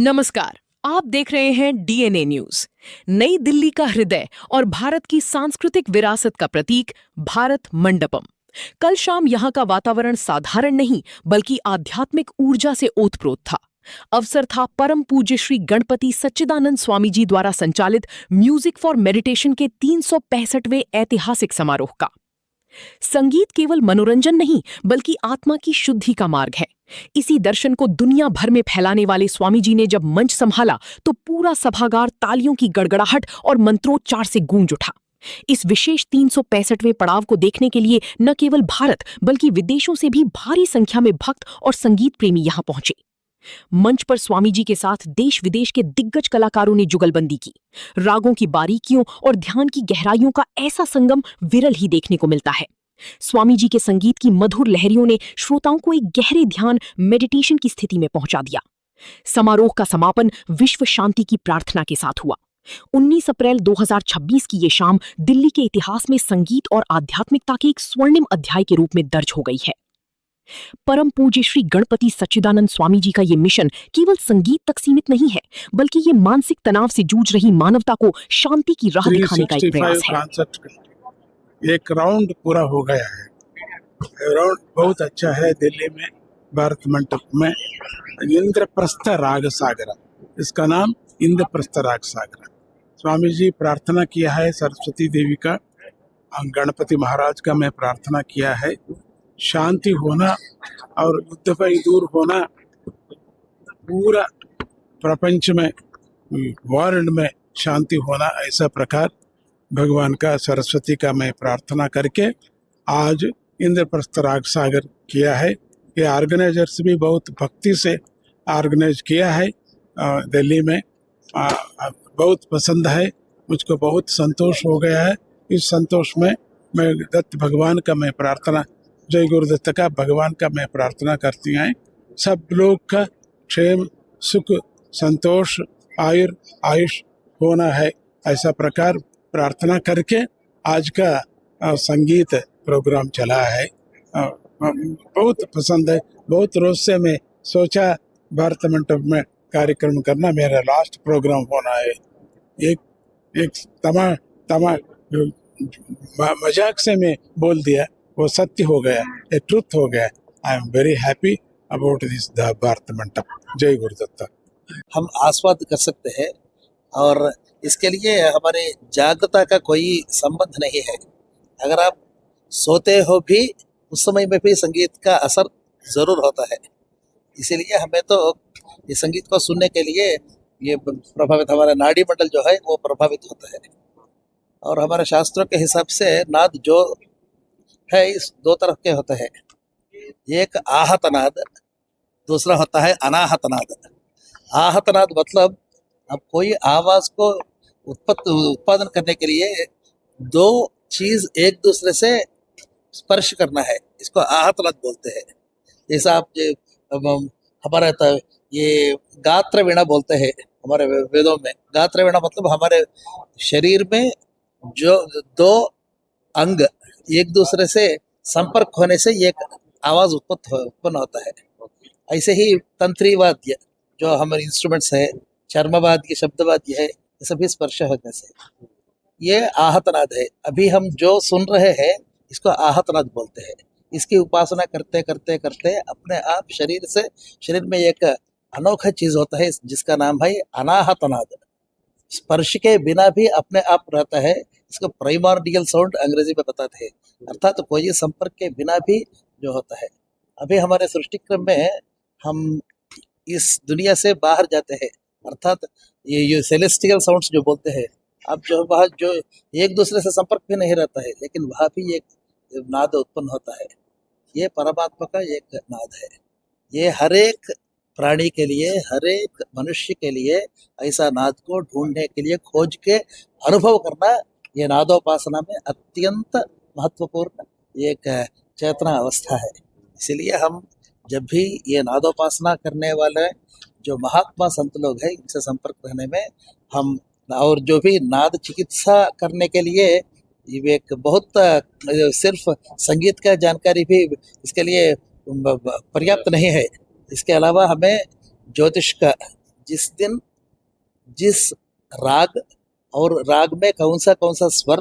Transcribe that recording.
नमस्कार। आप देख रहे हैं डीएनए न्यूज। नई दिल्ली का हृदय और भारत की सांस्कृतिक विरासत का प्रतीक भारत मंडपम। कल शाम यहां का वातावरण साधारण नहीं बल्ककि आध्यात्मिक ऊर्जा से ओतप्रोत था। अवसर था परम पूज्य श्री गणपति सच्चिदानंद स्वामी जी द्वारा संचालित म्यूजिक फॉर मेडिटेशन के 365वें ऐतिहासिक समारोह का। संगीत केवल मनोरंजन नहीं बल्कि आत्मा की शुद्धि का मार्ग है। इसी दर्शन को दुनिया भर में फैलाने वाले स्वामी जी ने जब मंच संभाला तो पूरा सभागार तालियों की गड़गड़ाहट और मंत्रोच्चार से गूंज उठा। इस विशेष 365वें पड़ाव को देखने के लिए न केवल भारत बल्कि विदेशों से भी भारी संख्या में भक्त और संगीत प्रेमी यहां पहुंचे। मंच पर स्वामी जी के साथ देश विदेश के दिग्गज कलाकारों ने जुगलबंदी की। रागों की बारीकियों और ध्यान की गहराइयों का ऐसा संगम विरल ही देखने को मिलता है। स्वामी जी के संगीत की मधुर लहरियों ने श्रोताओं को एक गहरे ध्यान मेडिटेशन की स्थिति में पहुंचा दिया। समारोह का समापन विश्व शांति की प्रार्थना के साथ हुआ। 19 अप्रैल 2026 की ये शाम दिल्ली के इतिहास में संगीत और आध्यात्मिकता के एक स्वर्णिम अध्याय के रूप में दर्ज हो गई है। परम पूज्य श्री गणपति सच्चिदानंद स्वामी जी का ये मिशन केवल संगीत तक सीमित नहीं है बल्कि ये मानसिक तनाव से जूझ रही मानवता को शांति की राह दिखाने का एक प्रयास है। एक राउंड पूरा हो गया है। राउंड बहुत अच्छा है। दिल्ली में भारत मंडप में इंद्रप्रस्थ राग सागर, इसका नाम इंद्रप्रस्थ राग सागर। स्वामी जी प्रार्थना किया है सरस्वती देवी का, गणपति महाराज का मैं प्रार्थना किया है शांति होना और युद्ध पर दूर होना, पूरा प्रपंच में वर्ल्ड में शांति होना, ऐसा प्रकार भगवान का सरस्वती का मैं प्रार्थना करके आज इंद्रप्रस्थ राग सागर किया है। ये ऑर्गेनाइजर्स भी बहुत भक्ति से ऑर्गेनाइज किया है। दिल्ली में बहुत पसंद है, मुझको बहुत संतोष हो गया है। इस संतोष में मैं दत्त भगवान का मैं प्रार्थना, जय गुरुदत्त का भगवान का मैं प्रार्थना करती हैं सब लोग का क्षेम सुख संतोष आयुष होना है, ऐसा प्रकार प्रार्थना करके आज का संगीत प्रोग्राम चला है। बहुत पसंद है। बहुत रोज से मैं सोचा भारत मंडप में कार्यक्रम करना, मेरा लास्ट प्रोग्राम होना है। एक मजाक से मैं बोल दिया, वो सत्य हो गया, ये ट्रुथ हो गया। I am very happy about this the Bharat मंडप। जय गुरुदत्ता। हम आस्वाद कर सकते हैं और इसके लिए हमारे जागृता का कोई संबंध नहीं है। अगर आप सोते हो भी उस समय में भी संगीत का असर जरूर होता है। इसीलिए हमें तो ये संगीत को सुनने के लिए ये प्रभावित, हमारा नाड़ी मंडल जो है वो प्रभावित होता है। और हमारे शास्त्रों के हिसाब से नाद जो है इस दो तरह के होते हैं, एक आहत नाद, दूसरा होता है अनाहत नाद। आहत नाद मतलब अब कोई आवाज को उत्पादन करने के लिए दो चीज एक दूसरे से स्पर्श करना है, इसको आहत नाद बोलते हैं। जैसा आप हमारा ये गात्र वीणा बोलते हैं हमारे वेदों में। गात्र वीणा मतलब हमारे शरीर में जो दो अंग एक दूसरे से संपर्क होने से एक आवाज उत्पन्न होता है। ऐसे ही तंत्री वाद्य जो हमारे इंस्ट्रूमेंट्स है, चर्मवाद्य शब्दवाद्य है, ये सभी स्पर्श होने से ये आहतनाद है। अभी हम जो सुन रहे हैं इसको आहतनाद बोलते हैं। इसकी उपासना करते करते करते अपने आप शरीर में एक अनोखा चीज होता है जिसका नाम है अनाहतनाद। स्पर्श के बिना भी अपने आप रहता है। इसको प्राइमर्डियल साउंड अंग्रेजी में बताते हैं, अर्थात तो कोई संपर्क के बिना भी जो होता है। अभी हमारे सृष्टि क्रम में हम इस दुनिया से बाहर जाते हैं, अर्थात ये सेलेस्टियल साउंड्स जो बोलते हैं, अब जो वहाँ जो एक दूसरे से संपर्क भी नहीं रहता है लेकिन वहाँ भी एक नाद उत्पन्न होता है। ये परमात्मा का एक नाद है। ये हर एक प्राणी के लिए, हर एक मनुष्य के लिए ऐसा नाद को ढूंढने के लिए खोज के अनुभव करना, ये नादोपासना में अत्यंत महत्वपूर्ण एक चेतना अवस्था है। इसीलिए हम जब भी ये नादोपासना करने वाले जो महात्मा संत लोग हैं इनसे संपर्क रहने में हम, और जो भी नाद चिकित्सा करने के लिए ये एक बहुत सिर्फ संगीत का जानकारी भी इसके लिए पर्याप्त नहीं है। इसके अलावा हमें ज्योतिष का जिस दिन जिस राग और राग में कौन सा स्वर